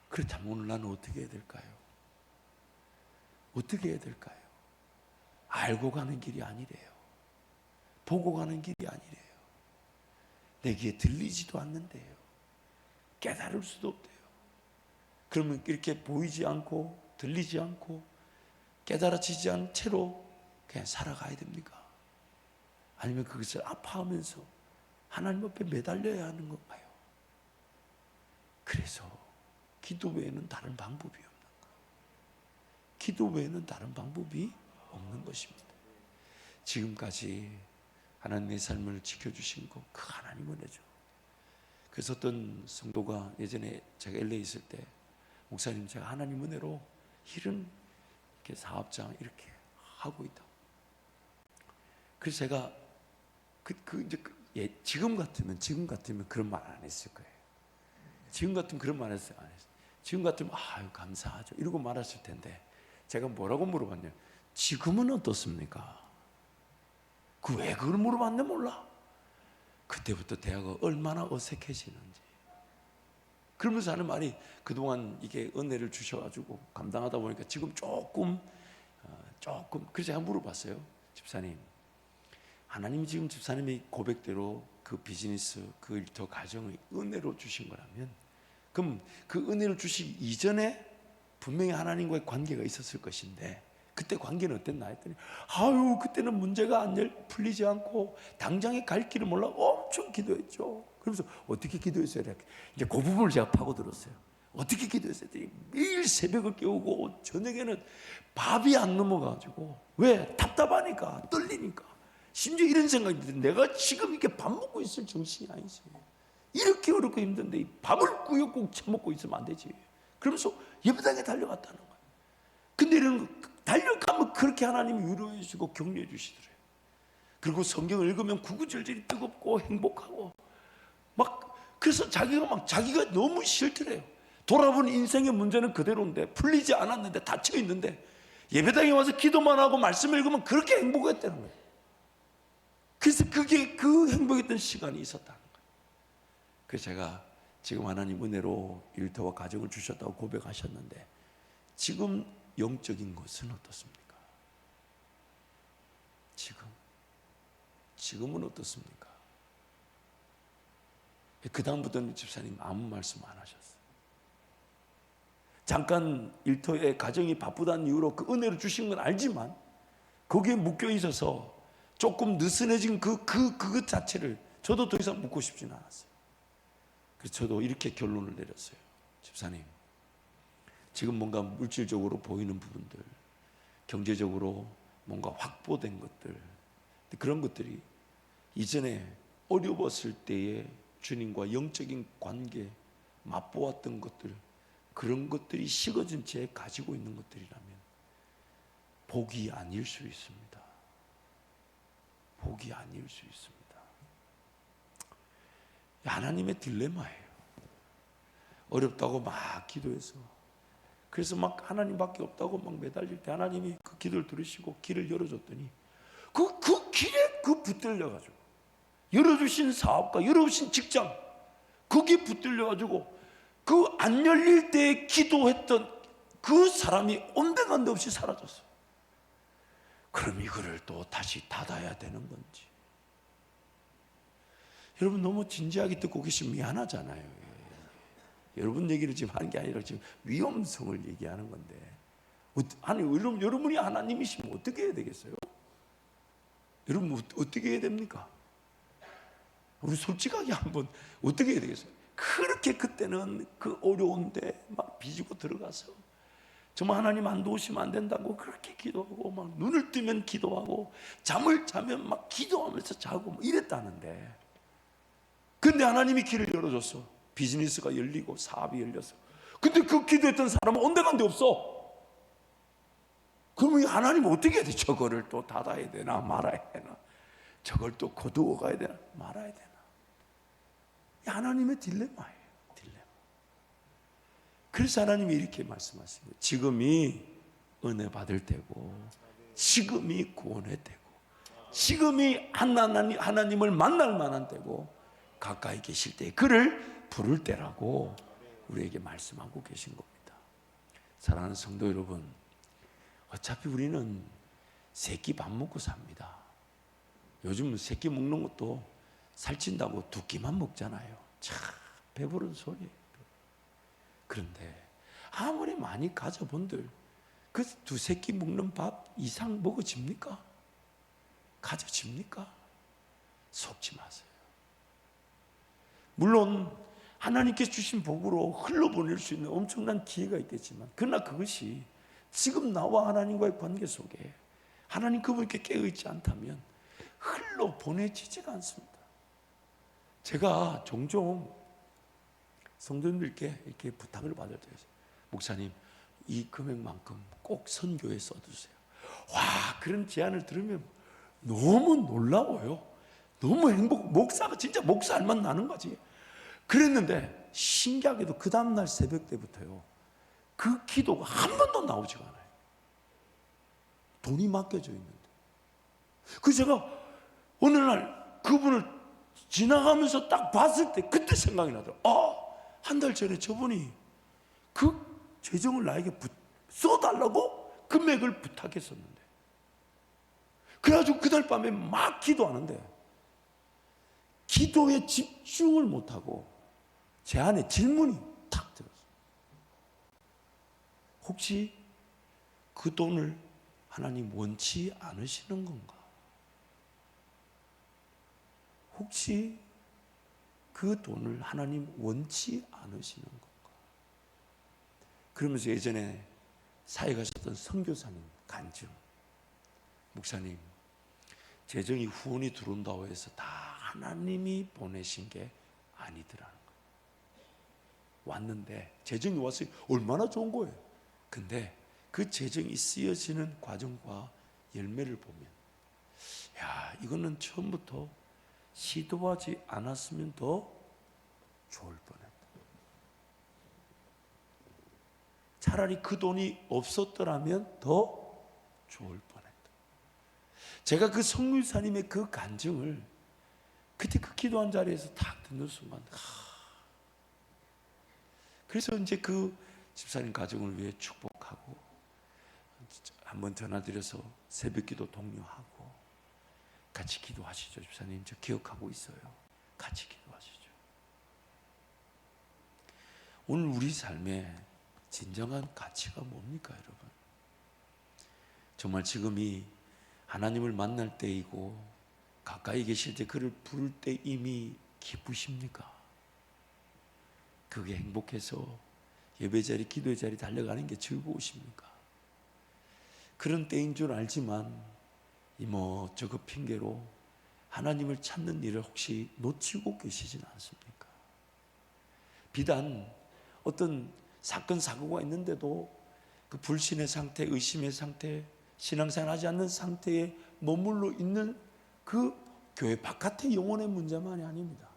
그렇다면 오늘 나는 어떻게 해야 될까요? 어떻게 해야 될까요? 알고 가는 길이 아니래요. 보고 가는 길이 아니래요. 내 귀에 들리지도 않는데요. 깨달을 수도 없대요. 그러면 이렇게 보이지 않고 들리지 않고 깨달아지지 않은 채로 그냥 살아가야 됩니까? 아니면 그것을 아파하면서 하나님 앞에 매달려야 하는 건가요? 그래서 기도 외에는 다른 방법이 없는 거예요. 기도 외에는 다른 방법이 없는 것입니다. 지금까지 하나님의 삶을 지켜주신 거 그 하나님 은혜죠. 그래서 어떤 성도가 예전에 제가 LA 있을 때, 목사님 제가 하나님 은혜로 이런 이렇게 사업장 이렇게 하고 있다. 그래서 제가 지금 같으면 그런 말 안 했을 거예요. 지금 같으면 그런 말 안 했어요. 지금 같으면 아유 감사하죠 이러고 말했을 텐데, 제가 뭐라고 물어봤냐면 지금은 어떻습니까? 그 왜 그걸 물어봤는지 몰라. 그때부터 대화가 얼마나 어색해지는지. 그러면서 하는 말이, 그동안 이게 은혜를 주셔가지고 감당하다 보니까 지금 조금 그래서 제가 물어봤어요. 집사님, 하나님이 지금 집사님의 고백대로 그 비즈니스, 그 일터 가정의 은혜로 주신 거라면, 그럼 그 은혜를 주시기 이전에 분명히 하나님과의 관계가 있었을 것인데 그때 관계는 어땠나 했더니, 아유 그때는 문제가 풀리지 않고 당장에 갈 길을 몰라 엄청 기도했죠. 그러면서 어떻게 기도했어요? 이제 그 부분을 제가 파고들었어요. 어떻게 기도했어요? 매일 새벽을 깨우고 저녁에는 밥이 안 넘어가지고, 왜? 답답하니까, 떨리니까. 심지어 이런 생각이 들어요. 내가 지금 이렇게 밥 먹고 있을 정신이 아니지. 이렇게 어렵고 힘든데 밥을 꾸역꾸역 처먹고 있으면 안 되지. 그러면서 예배당에 달려갔다는 거예요. 근데 이런 달려가면 그렇게 하나님이 위로해 주시고 격려해 주시더래요. 그리고 성경을 읽으면 구구절절이 뜨겁고 행복하고 막, 그래서 자기가 너무 싫더래요. 돌아보니 인생의 문제는 그대로인데, 풀리지 않았는데, 닫혀 있는데 예배당에 와서 기도만 하고 말씀 읽으면 그렇게 행복했다는 거예요. 그래서 그게 그 행복했던 시간이 있었다는 거예요. 그래서 제가 지금 하나님 은혜로 일터와 가정을 주셨다고 고백하셨는데, 지금 영적인 것은 어떻습니까? 지금은 어떻습니까? 그 다음부터는 집사님 아무 말씀 안 하셨어요. 잠깐 일터에 가정이 바쁘다는 이유로 그 은혜를 주신 건 알지만 거기에 묶여 있어서 조금 느슨해진 그것 자체를 저도 더 이상 묻고 싶지는 않았어요. 그래서 저도 이렇게 결론을 내렸어요. 집사님, 지금 뭔가 물질적으로 보이는 부분들, 경제적으로 뭔가 확보된 것들, 그런 것들이 이전에 어려웠을 때의 주님과 영적인 관계, 맛보았던 것들, 그런 것들이 식어진 채 가지고 있는 것들이라면 복이 아닐 수 있습니다. 복이 아닐 수 있습니다. 하나님의 딜레마예요. 어렵다고 막 기도해서, 그래서 막 하나님밖에 없다고 막 매달릴 때 하나님이 그 기도를 들으시고 길을 열어줬더니 그 길에 붙들려가지고 열어주신 사업과 열어주신 직장, 거기에 붙들려가지고 그 안 열릴 때 기도했던 그 사람이 온데간데 없이 사라졌어요. 그럼 이거를 또 다시 닫아야 되는 건지. 여러분 너무 진지하게 듣고 계시면 미안하잖아요. 여러분 얘기를 지금 하는 게 아니라 지금 위험성을 얘기하는 건데, 아니 여러분이 하나님이시면 어떻게 해야 되겠어요? 여러분 어떻게 해야 됩니까? 우리 솔직하게 한번 어떻게 해야 되겠어요? 그렇게 그때는 그 어려운데 막 비지고 들어가서 정말 하나님 안 도우시면 안 된다고 그렇게 기도하고, 막 눈을 뜨면 기도하고 잠을 자면 막 기도하면서 자고 막 이랬다는데, 근데 하나님이 길을 열어줬어. 비즈니스가 열리고 사업이 열렸어. 근데 그 기도했던 사람은 온데간데 없어. 그러면 하나님 어떻게 해야 돼? 저거를 또 닫아야 되나 말아야 되나? 저걸 또 거두어 가야 되나 말아야 되나? 하나님의 딜레마예요. 딜레마. 그래서 하나님이 이렇게 말씀하신 거예요. 지금이 은혜 받을 때고, 지금이 구원의 때고, 지금이 하나님을 만날 만한 때고, 가까이 계실 때 그를 부를 때라고 우리에게 말씀하고 계신 겁니다. 사랑하는 성도 여러분, 어차피 우리는 세끼 밥 먹고 삽니다. 요즘 세끼 먹는 것도 살찐다고 두 끼만 먹잖아요. 참 배부른 소리예요. 그런데 아무리 많이 가져본들 그 두세 끼 먹는 밥 이상 먹어집니까? 가져집니까? 속지 마세요. 물론 하나님께서 주신 복으로 흘러보낼 수 있는 엄청난 기회가 있겠지만, 그러나 그것이 지금 나와 하나님과의 관계 속에 하나님 그분께 깨어있지 않다면 흘러보내지지가 않습니다. 제가 종종 성도님들께 이렇게 부탁을 받을 때가 있어요. 목사님, 이 금액만큼 꼭 선교에 써주세요. 와, 그런 제안을 들으면 너무 놀라워요. 너무 목사가 진짜 목사 할 맛 나는 거지. 그랬는데 신기하게도 그 다음날 새벽 때부터요, 그 기도가 한 번도 나오지가 않아요. 돈이 맡겨져 있는데. 그래서 제가 어느 날 그분을 지나가면서 딱 봤을 때 그때 생각이 나더라고요. 한 달 전에 저분이 그 재정을 나에게 써달라고 금액을 부탁했었는데, 그래가지고 그날 밤에 막 기도하는데 기도에 집중을 못하고 제 안에 질문이 탁 들었어요. 혹시 그 돈을 하나님 원치 않으시는 건가? 혹시 그 돈을 하나님 원치 않으시는 건가? 그러면서 예전에 사회 가셨던 선교사님 간증, 목사님, 재정이 후원이 들어온다고 해서 다 하나님이 보내신 게 아니더라는 거예요. 왔는데 재정이 왔어요. 얼마나 좋은 거예요. 근데 그 재정이 쓰여지는 과정과 열매를 보면, 야, 이거는 처음부터 시도하지 않았으면 더 좋을 뻔했다. 차라리 그 돈이 없었더라면 더 좋을 뻔했다. 제가 그 성유사님의 그 간증을 그때 그 기도한 자리에서 딱 듣는 순간, 그래서 이제 그 집사님 가정을 위해 축복하고 한번 전화드려서 새벽기도 독려하고, 같이 기도하시죠. 집사님, 저 기억하고 있어요. 같이 기도하시죠. 오늘 우리 삶에 진정한 가치가 뭡니까, 여러분? 정말 지금이 하나님을 만날 때이고 가까이 계실 때 그를 부를 때 이미 기쁘십니까? 그게 행복해서 예배 자리, 기도의 자리 달려가는 게 즐거우십니까? 그런 때인 줄 알지만 저거 핑계로 하나님을 찾는 일을 혹시 놓치고 계시진 않습니까? 비단 어떤 사건 사고가 있는데도 그 불신의 상태, 의심의 상태, 신앙생활하지 않는 상태에 머물러 있는 그 교회 바깥의 영혼의 문제만이 아닙니다.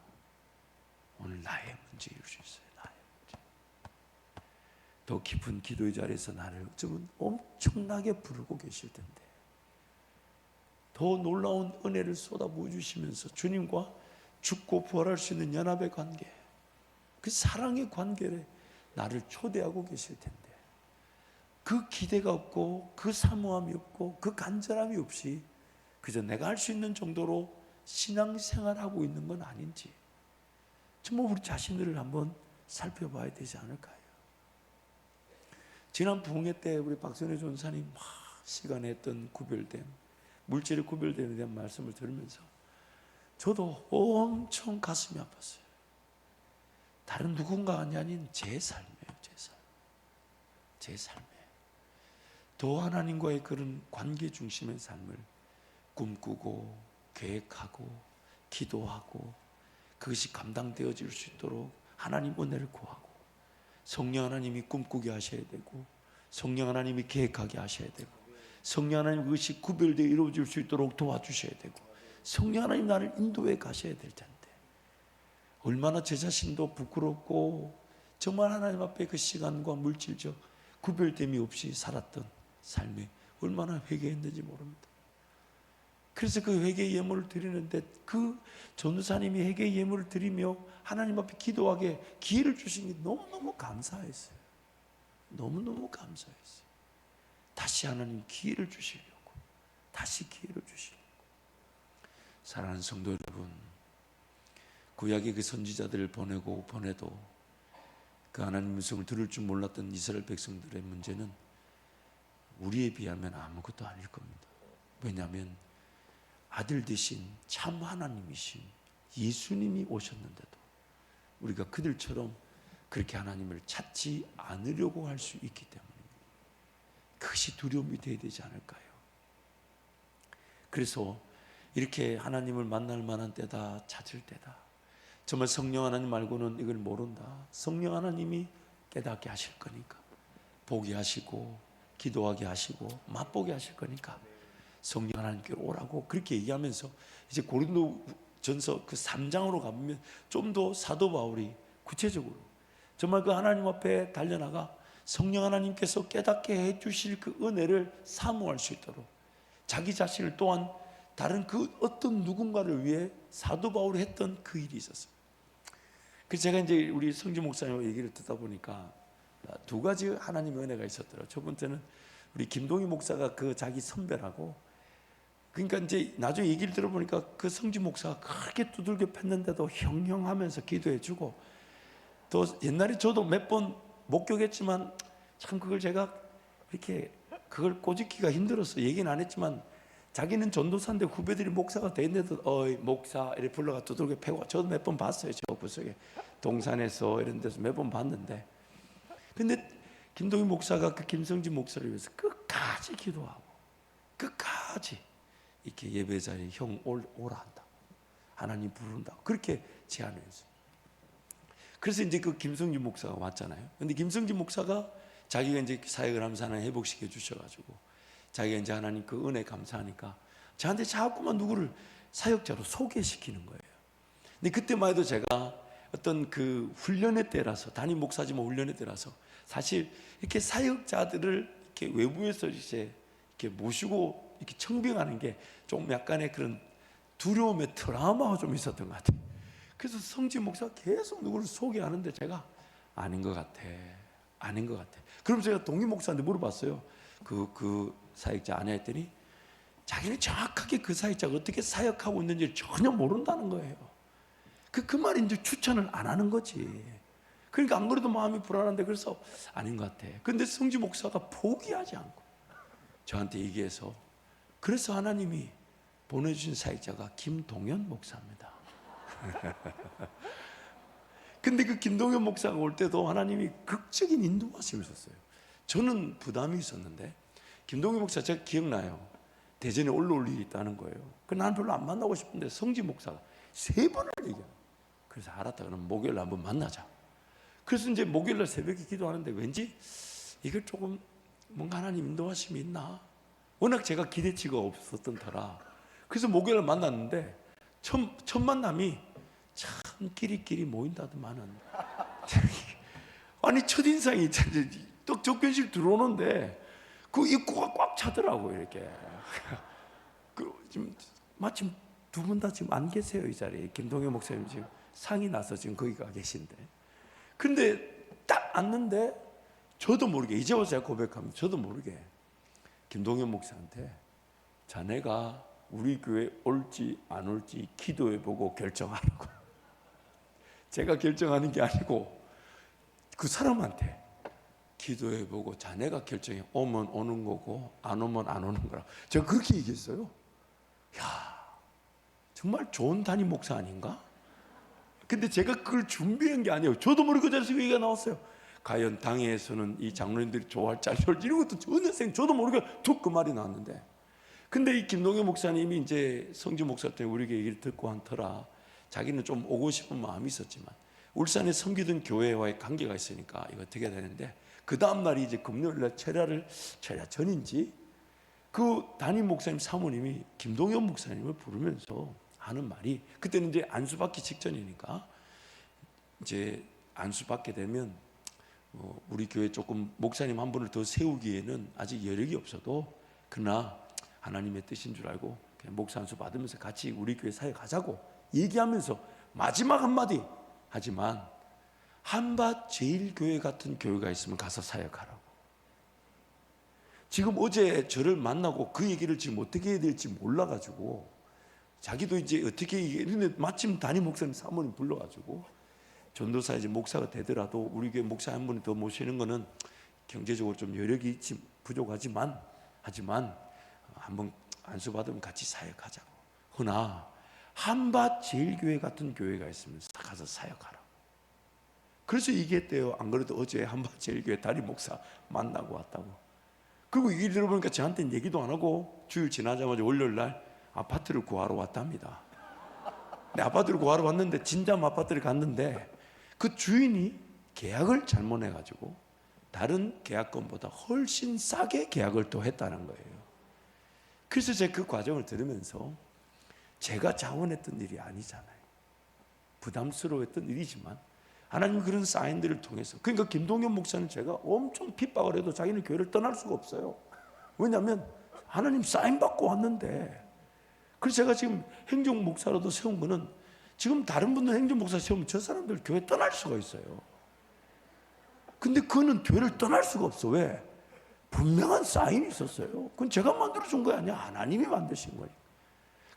오늘 나의 문제일 수 있어요. 나의 문제. 더 깊은 기도의 자리에서 나를 어쩌면 엄청나게 부르고 계실 텐데, 더 놀라운 은혜를 쏟아부어 주시면서 주님과 죽고 부활할 수 있는 연합의 관계, 그 사랑의 관계에 나를 초대하고 계실 텐데, 그 기대가 없고 그 사모함이 없고 그 간절함이 없이 그저 내가 할 수 있는 정도로 신앙생활하고 있는 건 아닌지 정말 우리 자신들을 한번 살펴봐야 되지 않을까요? 지난 부흥회 때 우리 박선혜 전사님 막 시간에 했던 구별됨, 물질의 구별됨에 대한 말씀을 들으면서 저도 엄청 가슴이 아팠어요. 다른 누군가가 아닌 제 삶이에요. 제 삶에 더 하나님과의 그런 관계 중심의 삶을 꿈꾸고 계획하고 기도하고 그것이 감당되어질 수 있도록 하나님 은혜를 구하고, 성령 하나님이 꿈꾸게 하셔야 되고, 성령 하나님이 계획하게 하셔야 되고, 성령 하나님 그것이 구별되어 이루어질 수 있도록 도와주셔야 되고, 성령 하나님 나를 인도해 가셔야 될 텐데, 얼마나 제 자신도 부끄럽고 정말 하나님 앞에 그 시간과 물질적 구별됨이 없이 살았던 삶에 얼마나 회개했는지 모릅니다. 그래서 그 회개 예물을 드리는데 그 전도사님이 회개 예물을 드리며 하나님 앞에 기도하게 기회를 주신 게 너무너무 감사했어요. 너무너무 감사했어요. 다시 하나님 기회를 주시려고, 다시 기회를 주시려고. 사랑하는 성도 여러분, 구약의 그 선지자들을 보내도 그 하나님 음성을 들을 줄 몰랐던 이스라엘 백성들의 문제는 우리에 비하면 아무것도 아닐 겁니다. 왜냐하면 아들 되신 참 하나님이신 예수님이 오셨는데도 우리가 그들처럼 그렇게 하나님을 찾지 않으려고 할 수 있기 때문입니다. 그것이 두려움이 되어야 되지 않을까요? 그래서 이렇게 하나님을 만날 만한 때다, 찾을 때다. 정말 성령 하나님 말고는 이걸 모른다. 성령 하나님이 깨닫게 하실 거니까, 보게 하시고 기도하게 하시고 맛보게 하실 거니까 성령 하나님께 오라고 그렇게 얘기하면서 이제 고린도전서 그 3장으로 가보면 좀 더 사도 바울이 구체적으로 정말 그 하나님 앞에 달려나가 성령 하나님께서 깨닫게 해주실 그 은혜를 사모할 수 있도록 자기 자신을 또한 다른 그 어떤 누군가를 위해 사도 바울이 했던 그 일이 있었어요. 그래서 제가 이제 우리 성지 목사님 얘기를 듣다 보니까 두 가지 하나님의 은혜가 있었더라고요. 첫 번째는 우리 김동희 목사가 그 자기 선배라고, 그러니까 이제 나중에 얘기를 들어보니까 그 성지 목사가 그렇게 두들겨 팼는데도 형형하면서 기도해주고, 또 옛날에 저도 몇 번 목격했지만 참 그걸 제가 이렇게 그걸 꼬집기가 힘들어서 얘기는 안 했지만, 자기는 전도사인데 후배들이 목사가 됐는데도 어이 목사 이렇게 불러가 두들겨 패고, 저도 몇 번 봤어요. 저 구석에 동산에서 이런 데서 몇 번 봤는데, 근데 김동희 목사가 그 김성진 목사를 위해서 끝까지 기도하고 끝까지 이렇게 예배 자리에 형 오라 한다고, 하나님 부른다고 그렇게 제안을 했어요. 그래서 이제 그 김성진 목사가 왔잖아요. 근데 김성진 목사가 자기가 이제 사역을 하면서 하나님 회복시켜 주셔가지고 자기가 이제 하나님 그 은혜 감사하니까 저한테 자꾸만 누구를 사역자로 소개시키는 거예요. 근데 그때만 해도 제가 어떤 그 훈련의 때라서, 담임 목사지만 훈련의 때라서 사실 이렇게 사역자들을 이렇게 외부에서 이제 이렇게 모시고 이렇게 청빙하는 게 좀 약간의 그런 두려움의 트라우마가 좀 있었던 것 같아요. 그래서 성지 목사가 계속 누구를 소개하는데 제가 아닌 것 같아. 그럼 제가 동희 목사한테 물어봤어요. 그 사역자 아냐 했더니 자기는 정확하게 그 사역자가 어떻게 사역하고 있는지 전혀 모른다는 거예요. 그 말이 이제 추천을 안 하는 거지. 그러니까 안 그래도 마음이 불안한데, 그래서 아닌 것 같아. 근데 성지 목사가 포기하지 않고 저한테 얘기해서, 그래서 하나님이 보내주신 사역자가 김동현 목사입니다. 근데 그 김동현 목사가 올 때도 하나님이 극적인 인도하심을 줬어요. 저는 부담이 있었는데 김동현 목사 제가 기억나요. 대전에 올라올 일이 있다는 거예요. 나는 별로 안 만나고 싶은데 성지 목사가 3번을 얘기해요. 그래서 알았다. 그럼 목요일 한번 만나자. 그래서 이제 목요일날 새벽에 기도하는데 왠지 이걸 조금 뭔가 하나님 인도하심이 있나? 워낙 제가 기대치가 없었던 터라. 그래서 목요일날 만났는데 첫 만남이 참 끼리끼리 모인다더만은 아니 첫인상이 또 접견실 들어오는데 그 입구가 꽉 차더라고 이렇게. 지금 마침 두 분 다 지금 안 계세요 이 자리에. 김동현 목사님 지금 상이 나서 지금 거기 가 계신데. 근데 딱 앉는데 저도 모르게 이제 와서 제가 고백합니다. 저도 모르게 김동현 목사한테 자네가 우리 교회 올지 안 올지 기도해보고 결정하라고. 제가 결정하는 게 아니고 그 사람한테 기도해보고 자네가 결정해. 오면 오는 거고 안 오면 안 오는 거라. 제가 그렇게 얘기했어요. 야, 정말 좋은 담임 목사 아닌가? 근데 제가 그걸 준비한 게 아니에요. 저도 모르게 그 자리에서 얘기가 나왔어요. 과연 당회에서는 이 장로님들이 좋아할지 안 좋아할지 이런 것도 전혀 저도 모르게 툭 그 말이 나왔는데, 근데 이 김동현 목사님이 이제 성주 목사 때문에 우리 얘기를 듣고 한 터라 자기는 좀 오고 싶은 마음이 있었지만 울산에 섬기던 교회와의 관계가 있으니까 이거 어떻게 되는데, 그 다음 날이 이제 금요일날 철야 전인지 그 담임 목사님 사모님이 김동현 목사님을 부르면서 하는 말이, 그때는 이제 안수받기 직전이니까 이제 안수받게 되면 우리 교회 조금 목사님 한 분을 더 세우기에는 아직 여력이 없어도 그러나 하나님의 뜻인 줄 알고 그냥 목사 안수 받으면서 같이 우리 교회 사역하자고 얘기하면서 마지막 한마디, 하지만 한밭 제일교회 같은 교회가 있으면 가서 사역하라고. 지금 어제 저를 만나고 그 얘기를 지금 어떻게 해야 될지 몰라가지고 자기도 이제 어떻게 얘기했는데 마침 담임 목사님 사모님 불러가지고 전도사 이제 목사가 되더라도 우리 교회 목사 한 분이 더 모시는 거는 경제적으로 좀 여력이 부족하지만 하지만 한번 안수받으면 같이 사역하자고. 허나 한밭 제일교회 같은 교회가 있으면 가서 사역하라. 그래서 얘기했대요. 안 그래도 어제 한밭 제일교회 담임 목사 만나고 왔다고. 그리고 이 일 들어보니까 저한테는 얘기도 안 하고 주일 지나자마자 월요일날 아파트를 구하러 왔답니다. 내 아파트를 구하러 왔는데 진담 아파트를 갔는데 그 주인이 계약을 잘못해가지고 다른 계약건보다 훨씬 싸게 계약을 또 했다는 거예요. 그래서 제가 그 과정을 들으면서 제가 자원했던 일이 아니잖아요. 부담스러웠던 일이지만 하나님 그런 사인들을 통해서, 그러니까 김동현 목사는 제가 엄청 핍박을 해도 자기는 교회를 떠날 수가 없어요. 왜냐하면 하나님 사인 받고 왔는데. 그래서 제가 지금 행정 목사라도 세운 거는 지금 다른 분들 행정 목사 세우면 저 사람들 교회 떠날 수가 있어요. 근데 그는 교회를 떠날 수가 없어. 왜? 분명한 사인이 있었어요. 그건 제가 만들어준 거 아니야. 하나님이 만드신 거예요.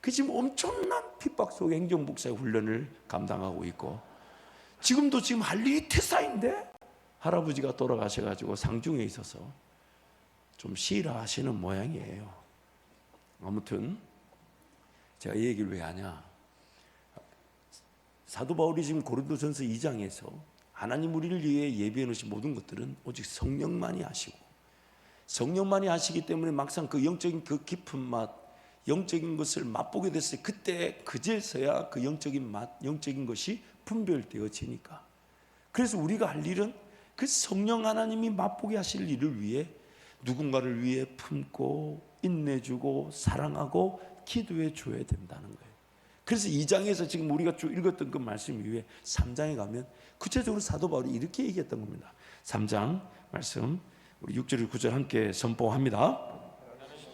그 지금 엄청난 핍박 속에 행정 목사의 훈련을 감당하고 있고, 지금도 지금 할 일이 태사인데 할아버지가 돌아가셔가지고 상중에 있어서 좀 쉬라 하시는 모양이에요. 아무튼 제가 이 얘기를 왜 하냐, 사도 바울이 지금 고린도전서 2장에서 하나님 우리를 위해 예비해 놓으신 모든 것들은 오직 성령만이 아시고, 성령만이 아시기 때문에 막상 그 영적인 그 깊은 맛, 영적인 것을 맛보게 됐어요. 그때 그제서야 그 영적인 맛, 영적인 것이 분별되어지니까. 그래서 우리가 할 일은 그 성령 하나님이 맛보게 하실 일을 위해 누군가를 위해 품고 인내주고 사랑하고 기도해 줘야 된다는 거예요. 그래서 2장에서 지금 우리가 쭉 읽었던 그 말씀 이후에 3장에 가면 구체적으로 사도 바울이 이렇게 얘기했던 겁니다. 3장 말씀 우리 6절 9절 함께 선포합니다.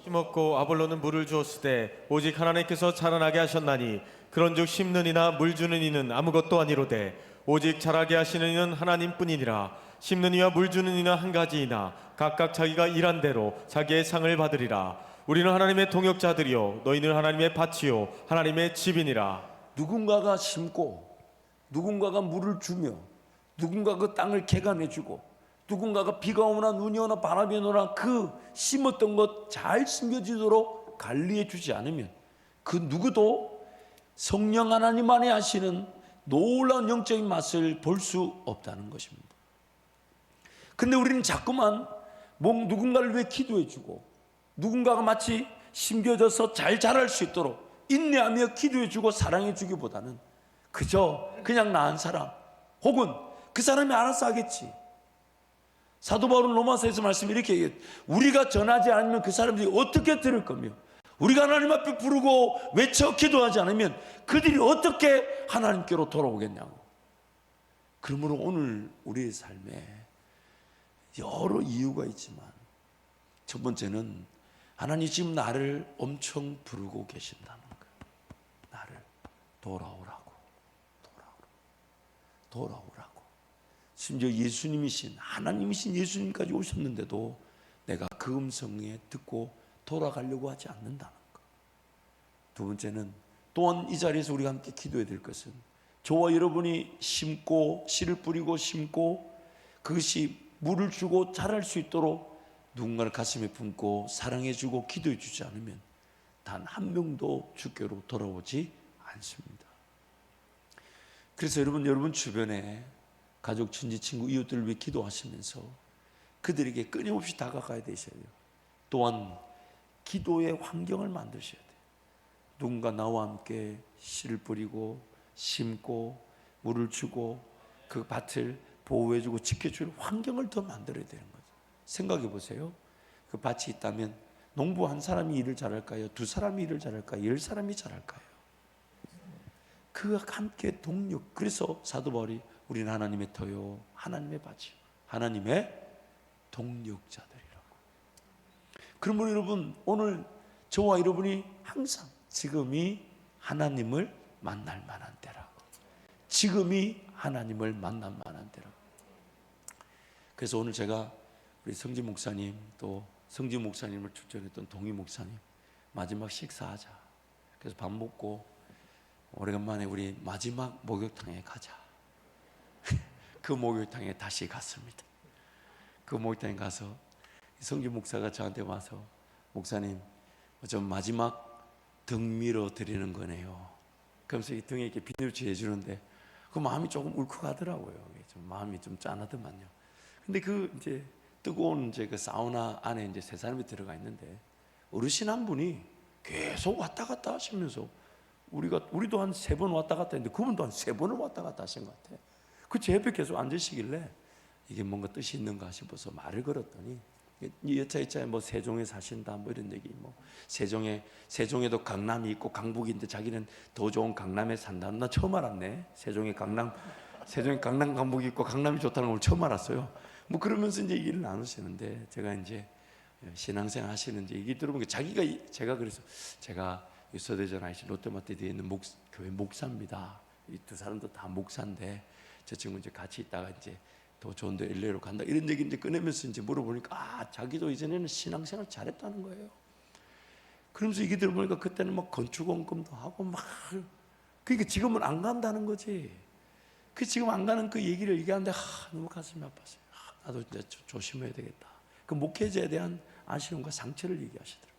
심었고 아볼로는 물을 주었으되 오직 하나님께서 자라나게 하셨나니 그런즉 심는 이나 물 주는 이는 아무것도 아니로되 오직 자라게 하시는 이는 하나님뿐이니라. 심는 이와 물 주는 이는 한 가지이나 각각 자기가 일한 대로 자기의 상을 받으리라. 우리는 하나님의 동역자들이요 너희는 하나님의 밭이요 하나님의 집이니라. 누군가가 심고 누군가가 물을 주며 누군가가 그 땅을 개간해주고 누군가가 비가 오나 눈이 오나 바람이 오나 그 심었던 것 잘 심겨지도록 관리해 주지 않으면 그 누구도 성령 하나님 안에 하시는 놀라운 영적인 맛을 볼 수 없다는 것입니다. 근데 우리는 자꾸만 누군가를 위해 기도해 주고 누군가가 마치 심겨져서 잘 자랄 수 있도록 인내하며 기도해 주고 사랑해 주기보다는 그저 그냥 나은 사람 혹은 그 사람이 알아서 하겠지. 사도 바울은 로마서에서 말씀 이렇게 얘기해요. 우리가 전하지 않으면 그 사람들이 어떻게 들을 거며, 우리가 하나님 앞에 부르고 외쳐 기도하지 않으면 그들이 어떻게 하나님께로 돌아오겠냐고. 그러므로 오늘 우리의 삶에 여러 이유가 있지만 첫 번째는 하나님 지금 나를 엄청 부르고 계신다는 거예요. 나를 돌아오라고. 심지어 예수님이신, 하나님이신 예수님까지 오셨는데도 내가 그 음성에 듣고 돌아가려고 하지 않는다는 것. 두 번째는 또한 이 자리에서 우리가 함께 기도해야 될 것은 저와 여러분이 심고 씨를 뿌리고 심고 그것이 물을 주고 자랄 수 있도록 누군가를 가슴에 품고 사랑해 주고 기도해 주지 않으면 단 한 명도 주께로 돌아오지 않습니다. 그래서 여러분 주변에 가족, 친지, 친구, 이웃들을 위해 기도하시면서 그들에게 끊임없이 다가가야 되셔야 돼요. 또한 기도의 환경을 만드셔야 돼요. 누군가 나와 함께 씨를 뿌리고 심고 물을 주고 그 밭을 보호해주고 지켜줄 환경을 더 만들어야 되는 거죠. 생각해 보세요. 그 밭이 있다면 농부 한 사람이 일을 잘할까요? 두 사람이 일을 잘할까요? 10사람이 잘할까요? 그와 함께 동력. 그래서 사도 바울이 우리는 하나님의 터요, 하나님의 밭이요, 하나님의 동력자들이라고. 그러므로 여러분, 오늘 저와 여러분이 항상 지금이 하나님을 만날 만한 때라고. 지금이 하나님을 만날 만한 때라고. 그래서 오늘 제가 우리 성진 목사님, 또 성진 목사님을 출전했던 동희 목사님 마지막 식사하자. 그래서 밥 먹고 오래간만에 우리 마지막 목욕탕에 가자. 그 목욕탕에 다시 갔습니다. 그 목욕탕에 가서 성진 목사가 저한테 와서 목사님, 좀 마지막 등 밀어 드리는 거네요. 그러면서 이 등에 이렇게 비누칠 해주는데 그 마음이 조금 울컥하더라고요. 좀 마음이 좀 짠하더만요. 근데 그 이제 뜨거운 이제 그 사우나 안에 이제 세 사람이 들어가 있는데 어르신 한 분이 계속 왔다 갔다 하시면서 우리도 한 3번 왔다 갔다 했는데 그분도 한 3번을 왔다 갔다 하신 것 같아. 그 제 옆에 계속 앉으시길래 이게 뭔가 뜻이 있는가 싶어서 말을 걸었더니 이 여차여차에 뭐 세종에 사신다 뭐 이런 얘기, 뭐 세종에도 강남이 있고 강북인데 자기는 더 좋은 강남에 산다. 나 처음 알았네. 세종에 강남 강북이 있고 강남이 좋다는 걸 처음 알았어요. 뭐 그러면서 이제 얘기를 나누시는데 제가 이제 신앙생활 하시는지 얘기 들어보니까 제가 그래서 제가 서대전 IC 롯데마트 뒤에 있는 교회 목사입니다. 이 두 사람도 다 목사인데 저 친구 이제 같이 있다가 이제 더 좋은 데 LA로 간다 이런 얘기 이제 꺼내면서 이제 물어보니까 자기도 이전에는 신앙생활 잘했다는 거예요. 그러면서 얘기 들어보니까 그때는 막 건축원금도 하고 막 그러니까 지금은 안 간다는 거지. 그 지금 안 가는 그 얘기를 얘기하는데 너무 가슴이 아팠어요. 나도 이제 조심해야 되겠다. 그 목회자에 대한 아쉬움과 상처를 얘기하시더라고요.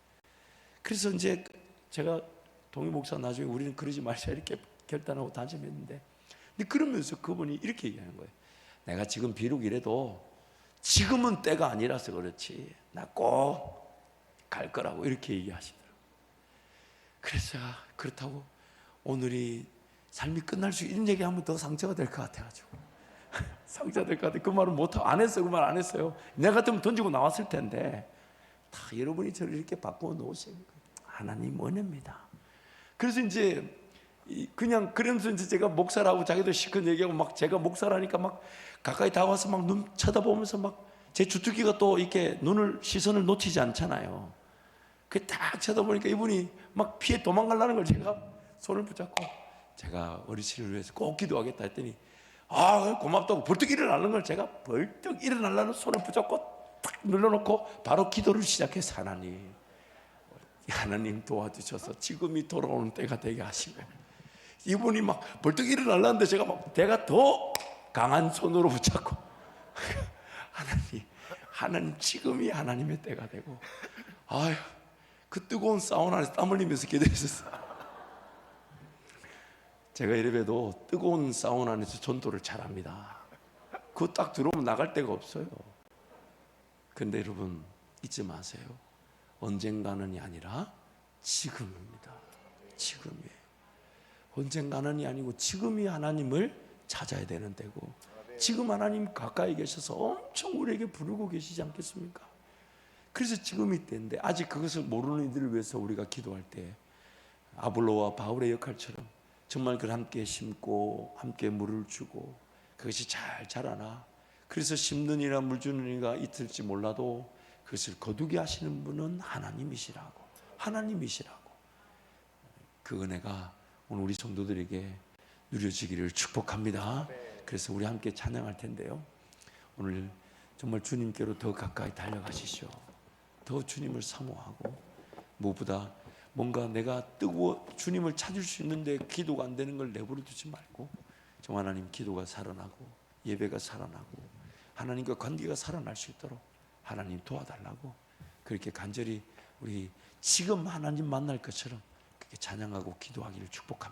그래서 이제 제가 동희 목사 나중에 우리는 그러지 말자 이렇게 결단하고 다짐했는데, 근데 그러면서 그분이 이렇게 얘기하는 거예요. 내가 지금 비록 이래도 지금은 때가 아니라서 그렇지 나 꼭 갈 거라고 이렇게 얘기하시더라고요. 그래서 제가 그렇다고 오늘이 삶이 끝날 수 있는 얘기하면 더 상처가 될 것 같아가지고 상처가 될 것 같아. 그 말은 못하고 안 했어요. 그 말 안 했어요. 내가 같으면 던지고 나왔을 텐데 다 여러분이 저를 이렇게 바꾸어 놓으신 거예요. 하나님 은혜입니다. 그래서 이제 그냥 그러면서 이제 제가 목사라고 자기도 시큰 얘기하고 막 제가 목사라니까 막 가까이 다가와서 막 눈 쳐다보면서 막 제 주특기가 또 이렇게 시선을 놓치지 않잖아요. 그 딱 쳐다보니까 이분이 막 피해 도망가려는 걸 제가 손을 붙잡고 제가 어르신을 위해서 꼭 기도하겠다 했더니 고맙다고 벌떡 일어나는 걸 제가 벌떡 일어나려는 손을 붙잡고 탁 눌러놓고 바로 기도를 시작해서 하나님 도와주셔서 지금이 돌아오는 때가 되게 하시고 이분이 막 벌떡 일어나려는데 제가 더 강한 손으로 붙잡고 하나님 지금이 하나님의 때가 되고 그 뜨거운 사우나에서 땀 흘리면서 기도했었어요. 제가 이래봬도 뜨거운 사우나 안에서 전도를 잘합니다. 그거 딱 들어오면 나갈 데가 없어요. 근데 여러분 잊지 마세요. 언젠가는이 아니라 지금입니다. 지금이에요. 언젠가는이 아니고 지금이 하나님을 찾아야 되는 때고 지금 하나님 가까이 계셔서 엄청 우리에게 부르고 계시지 않겠습니까? 그래서 지금 이때인데 아직 그것을 모르는 이들을 위해서 우리가 기도할 때 아볼로와 바울의 역할처럼 정말 그를 함께 심고 함께 물을 주고 그것이 잘 자라나, 그래서 심는 이나 물 주는 이가 있을지 몰라도 그것을 거두게 하시는 분은 하나님이시라고. 그 은혜가 오늘 우리 성도들에게 누려지기를 축복합니다. 그래서 우리 함께 찬양할 텐데요, 오늘 정말 주님께로 더 가까이 달려가시죠. 더 주님을 사모하고, 무엇보다 뭔가 내가 뜨거워 주님을 찾을 수 있는데 기도가 안 되는 걸 내버려 두지 말고, 정말 하나님 기도가 살아나고 예배가 살아나고 하나님과 관계가 살아날 수 있도록 하나님 도와달라고 그렇게 간절히 우리 지금 하나님 만날 것처럼 그렇게 찬양하고 기도하기를 축복합니다.